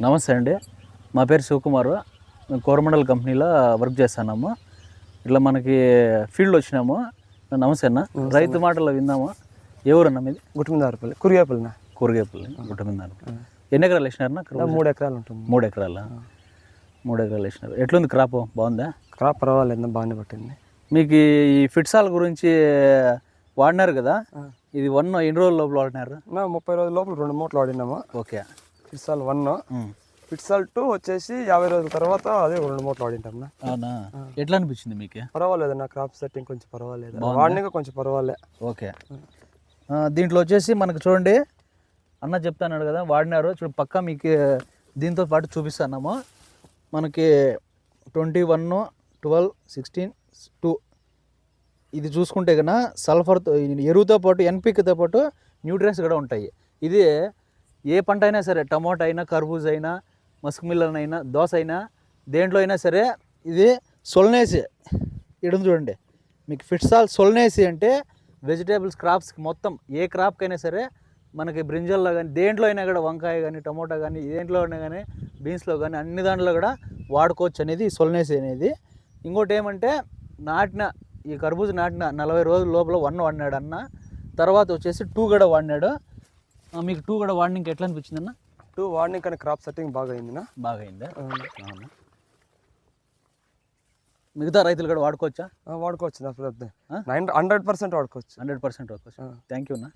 నమస్తే అండి, మా పేరు శివకుమారు. మేము కోరమండల్ కంపెనీలో వర్క్ చేస్తున్నాము. ఇట్లా మనకి ఫీల్డ్ వచ్చినాము. నమస్తే అన్న. రైతు మాటల్లో విందాము. ఏ ఊరన్నా మీది? గుట్టమిందారపల్లి, కూరగాయపల్లి. కూరగాయపల్లి, గుట్టమిందారపల్లి. ఎన్ని ఎకరాలు వేసినారన్నా? 3 ఎకరాలు ఉంటుంది. 3 ఎకరాల? 3 ఎకరాలు వేసినారు. ఎట్లుంది క్రాప్? బాగుందా? క్రాప్ పర్వాలేదు, బాగానే పట్టింది. మీకు ఈ ఫిట్సాల్ గురించి వాడినారు కదా, ఇది ఎన్ని రోజుల లోపల వాడినారు? 30 రోజుల లోపల 2 మూటలు వాడినాము. ఓకే. ఫిట్సాల్ 1, ఫిట్సాల్ 2 వచ్చేసి 50 రోజుల తర్వాత అదే 2 మూటలు వాడింటాం. అవునా? ఎట్లా అనిపించింది మీకు? పర్వాలేదు నా క్రాప్ సెట్టింగ్ కొంచెం పర్వాలేదు, వాడినాక కొంచెం పర్వాలే. ఓకే. దీంట్లో వచ్చేసి మనకు చూడండి, అన్న చెప్తాన్నాడు కదా వాడినారు. చూడండి పక్కా మీకు దీంతో పాటు చూపిస్తున్నాము. మనకి 21, 12, 16, 2 ఇది చూసుకుంటే కన్నా సల్ఫర్తో, ఎరువుతో పాటు ఎన్పికతో పాటు న్యూట్రియన్స్ కూడా ఉంటాయి. ఇది ఏ పంట అయినా సరే, టమోటా అయినా, కర్బూజ అయినా, మస్క్ మిల్లన్ అయినా, దోస అయినా, దేంట్లో అయినా సరే ఇది సొల్నేసి. ఇక్కడ చూడండి మీకు ఫిట్సాల్ సొల్నేసి అంటే వెజిటేబుల్స్ క్రాప్స్కి మొత్తం ఏ క్రాప్కైనా సరే, మనకి బ్రింజల్లో కానీ దేంట్లో అయినా కూడా, వంకాయ కానీ, టమోటా కానీ, దేంట్లో అయినా కానీ, బీన్స్లో కానీ, అన్ని దాంట్లో కూడా వాడుకోవచ్చు అనేది సొల్నేసి అనేది. ఇంకోటి ఏమంటే, ఈ కర్బూజ నాటిన 40 రోజుల లోపల 1 వాడినాడు అన్న. తర్వాత వచ్చేసి 2 కూడా వాడినాడు. మీకు 2 కూడా వాడినాక ఎట్లా అనిపించింది అన్న? 2 వాడినాక కానీ క్రాప్ సెట్టింగ్ బాగా అయింది. బాగా అయిందా? అవునా? మిగతా రైతులు కూడా వాడుకోవచ్చా? వాడుకోవచ్చు, 100% వాడుకోవచ్చు. 100% వాడుకోవచ్చు. థ్యాంక్ యూ అన్న.